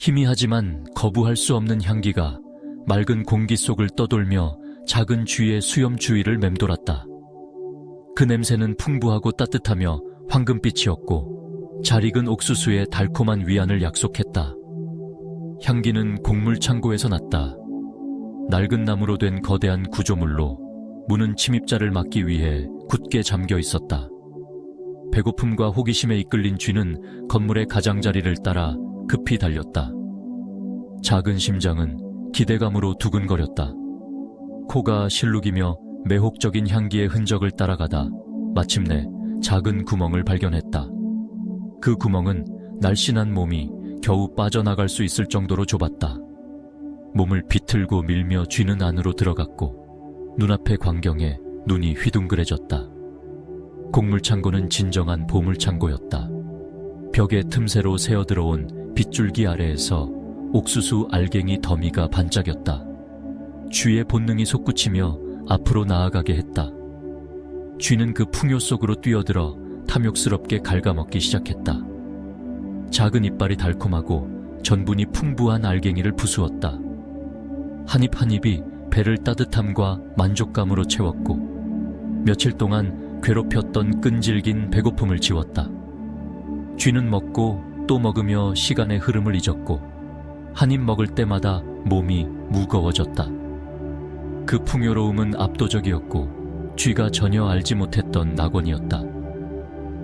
희미하지만 거부할 수 없는 향기가 맑은 공기 속을 떠돌며 작은 쥐의 수염 주위를 맴돌았다. 그 냄새는 풍부하고 따뜻하며 황금빛이었고 잘 익은 옥수수의 달콤한 위안을 약속했다. 향기는 곡물 창고에서 났다. 낡은 나무로 된 거대한 구조물로 문은 침입자를 막기 위해 굳게 잠겨 있었다. 배고픔과 호기심에 이끌린 쥐는 건물의 가장자리를 따라 급히 달렸다. 작은 심장은 기대감으로 두근거렸다. 코가 실룩이며 매혹적인 향기의 흔적을 따라가다 마침내 작은 구멍을 발견했다. 그 구멍은 날씬한 몸이 겨우 빠져나갈 수 있을 정도로 좁았다. 몸을 비틀고 밀며 쥐는 안으로 들어갔고 눈앞의 광경에 눈이 휘둥그레졌다. 곡물창고는 진정한 보물창고였다. 벽의 틈새로 새어들어온 빗줄기 아래에서 옥수수 알갱이 더미가 반짝였다. 쥐의 본능이 솟구치며 앞으로 나아가게 했다. 쥐는 그 풍요 속으로 뛰어들어 탐욕스럽게 갉아먹기 시작했다. 작은 이빨이 달콤하고 전분이 풍부한 알갱이를 부수었다. 한 입 한 입이 배를 따뜻함과 만족감으로 채웠고 며칠 동안 괴롭혔던 끈질긴 배고픔을 지웠다. 쥐는 먹고 또 먹으며 시간의 흐름을 잊었고 한 입 먹을 때마다 몸이 무거워졌다. 그 풍요로움은 압도적이었고 쥐가 전혀 알지 못했던 낙원이었다.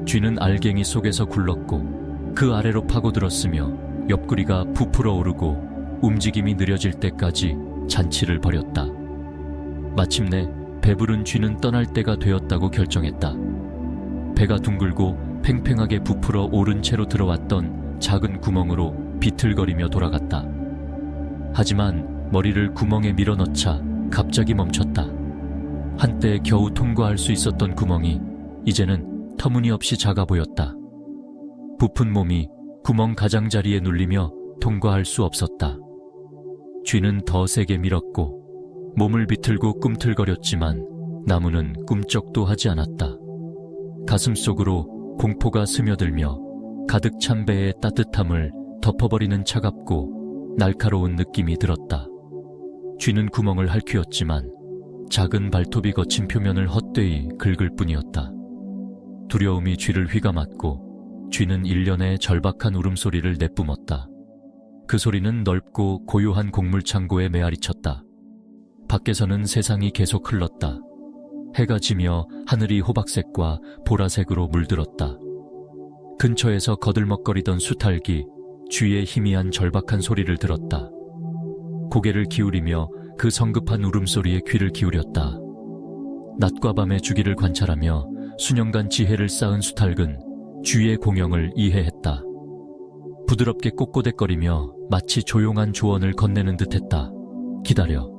쥐는 알갱이 속에서 굴렀고 그 아래로 파고들었으며 옆구리가 부풀어 오르고 움직임이 느려질 때까지 잔치를 벌였다. 마침내 배부른 쥐는 떠날 때가 되었다고 결정했다. 배가 둥글고 팽팽하게 부풀어 오른 채로 들어왔던 작은 구멍으로 비틀거리며 돌아갔다. 하지만 머리를 구멍에 밀어넣자 갑자기 멈췄다. 한때 겨우 통과할 수 있었던 구멍이 이제는 터무니없이 작아 보였다. 부푼 몸이 구멍 가장자리에 눌리며 통과할 수 없었다. 쥐는 더 세게 밀었고 몸을 비틀고 꿈틀거렸지만 나무는 꿈쩍도 하지 않았다. 가슴속으로 공포가 스며들며 가득 찬 배의 따뜻함을 덮어버리는 차갑고 날카로운 느낌이 들었다. 쥐는 구멍을 핥히었지만 작은 발톱이 거친 표면을 헛되이 긁을 뿐이었다. 두려움이 쥐를 휘감았고 쥐는 일련의 절박한 울음소리를 내뿜었다. 그 소리는 넓고 고요한 곡물창고에 메아리쳤다. 밖에서는 세상이 계속 흘렀다. 해가 지며 하늘이 호박색과 보라색으로 물들었다. 근처에서 거들먹거리던 수탉이 쥐의 희미한 절박한 소리를 들었다. 고개를 기울이며 그 성급한 울음소리에 귀를 기울였다. 낮과 밤의 주기를 관찰하며 수년간 지혜를 쌓은 수탉은 쥐의 공영을 이해했다. 부드럽게 꼿꼿대거리며 마치 조용한 조언을 건네는 듯했다. 기다려.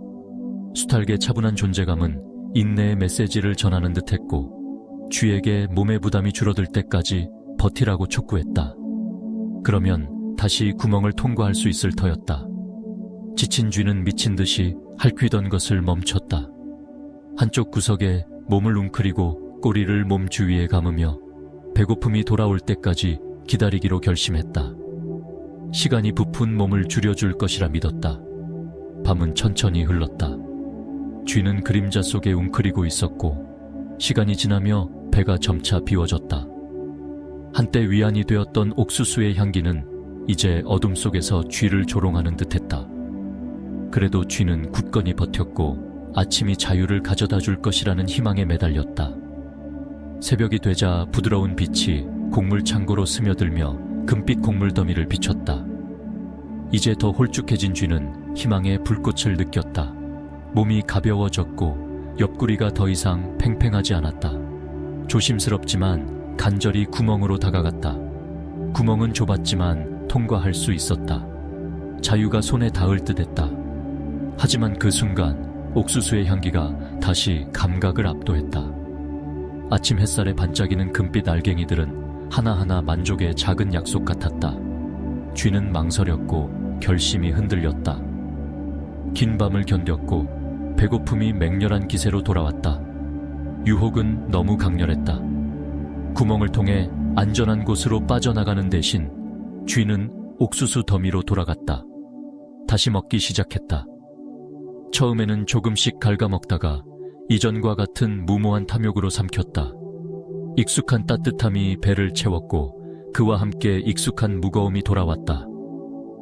수탉의 차분한 존재감은 인내의 메시지를 전하는 듯했고 쥐에게 몸의 부담이 줄어들 때까지 버티라고 촉구했다. 그러면 다시 구멍을 통과할 수 있을 터였다. 지친 쥐는 미친 듯이 핥히던 것을 멈췄다. 한쪽 구석에 몸을 웅크리고 꼬리를 몸 주위에 감으며 배고픔이 돌아올 때까지 기다리기로 결심했다. 시간이 부푼 몸을 줄여줄 것이라 믿었다. 밤은 천천히 흘렀다. 쥐는 그림자 속에 웅크리고 있었고 시간이 지나며 배가 점차 비워졌다. 한때 위안이 되었던 옥수수의 향기는 이제 어둠 속에서 쥐를 조롱하는 듯했다. 그래도 쥐는 굳건히 버텼고 아침이 자유를 가져다 줄 것이라는 희망에 매달렸다. 새벽이 되자 부드러운 빛이 곡물 창고로 스며들며 금빛 곡물 더미를 비췄다. 이제 더 홀쭉해진 쥐는 희망의 불꽃을 느꼈다. 몸이 가벼워졌고 옆구리가 더 이상 팽팽하지 않았다. 조심스럽지만 간절히 구멍으로 다가갔다. 구멍은 좁았지만 통과할 수 있었다. 자유가 손에 닿을 듯했다. 하지만 그 순간 옥수수의 향기가 다시 감각을 압도했다. 아침 햇살에 반짝이는 금빛 알갱이들은 하나하나 만족의 작은 약속 같았다. 쥐는 망설였고 결심이 흔들렸다. 긴 밤을 견뎠고 배고픔이 맹렬한 기세로 돌아왔다. 유혹은 너무 강렬했다. 구멍을 통해 안전한 곳으로 빠져나가는 대신 쥐는 옥수수 더미로 돌아갔다. 다시 먹기 시작했다. 처음에는 조금씩 갉아먹다가 이전과 같은 무모한 탐욕으로 삼켰다. 익숙한 따뜻함이 배를 채웠고 그와 함께 익숙한 무거움이 돌아왔다.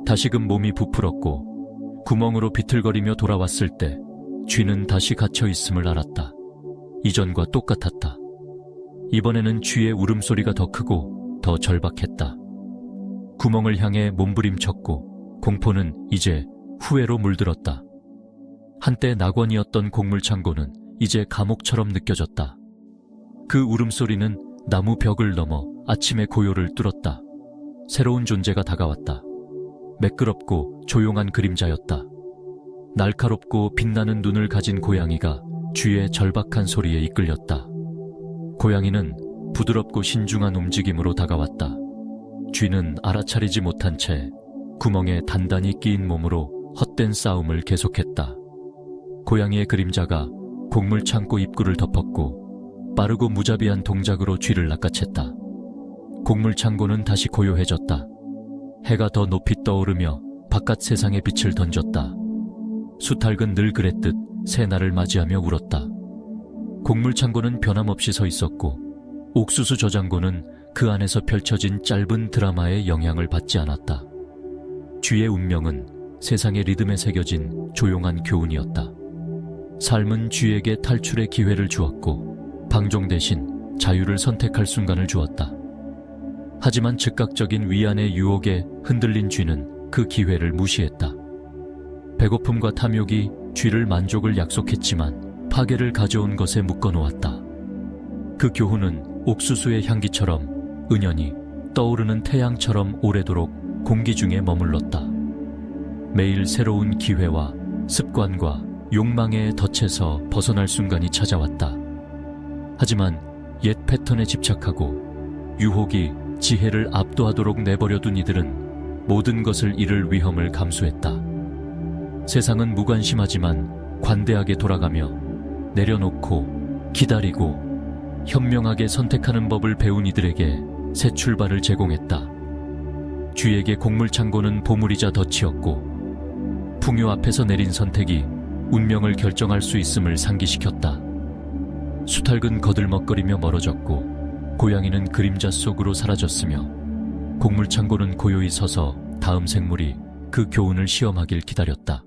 다시금 몸이 부풀었고 구멍으로 비틀거리며 돌아왔을 때 쥐는 다시 갇혀 있음을 알았다. 이전과 똑같았다. 이번에는 쥐의 울음소리가 더 크고 더 절박했다. 구멍을 향해 몸부림쳤고 공포는 이제 후회로 물들었다. 한때 낙원이었던 곡물창고는 이제 감옥처럼 느껴졌다. 그 울음소리는 나무 벽을 넘어 아침의 고요를 뚫었다. 새로운 존재가 다가왔다. 매끄럽고 조용한 그림자였다. 날카롭고 빛나는 눈을 가진 고양이가 쥐의 절박한 소리에 이끌렸다. 고양이는 부드럽고 신중한 움직임으로 다가왔다. 쥐는 알아차리지 못한 채 구멍에 단단히 끼인 몸으로 헛된 싸움을 계속했다. 고양이의 그림자가 곡물 창고 입구를 덮었고 빠르고 무자비한 동작으로 쥐를 낚아챘다. 곡물 창고는 다시 고요해졌다. 해가 더 높이 떠오르며 바깥 세상에 빛을 던졌다. 수탉은 늘 그랬듯 새날을 맞이하며 울었다. 곡물 창고는 변함없이 서 있었고 옥수수 저장고는 그 안에서 펼쳐진 짧은 드라마의 영향을 받지 않았다. 쥐의 운명은 세상의 리듬에 새겨진 조용한 교훈이었다. 삶은 쥐에게 탈출의 기회를 주었고 방종 대신 자유를 선택할 순간을 주었다. 하지만 즉각적인 위안의 유혹에 흔들린 쥐는 그 기회를 무시했다. 배고픔과 탐욕이 쥐를 만족을 약속했지만 파괴를 가져온 것에 묶어놓았다. 그 교훈은 옥수수의 향기처럼 은연히 떠오르는 태양처럼 오래도록 공기 중에 머물렀다. 매일 새로운 기회와 습관과 욕망의 덫에서 벗어날 순간이 찾아왔다. 하지만 옛 패턴에 집착하고 유혹이 지혜를 압도하도록 내버려둔 이들은 모든 것을 잃을 위험을 감수했다. 세상은 무관심하지만 관대하게 돌아가며 내려놓고 기다리고 현명하게 선택하는 법을 배운 이들에게 새 출발을 제공했다. 쥐에게 곡물창고는 보물이자 덫이었고 풍요 앞에서 내린 선택이 운명을 결정할 수 있음을 상기시켰다. 수탉은 거들먹거리며 멀어졌고 고양이는 그림자 속으로 사라졌으며 곡물창고는 고요히 서서 다음 생물이 그 교훈을 시험하길 기다렸다.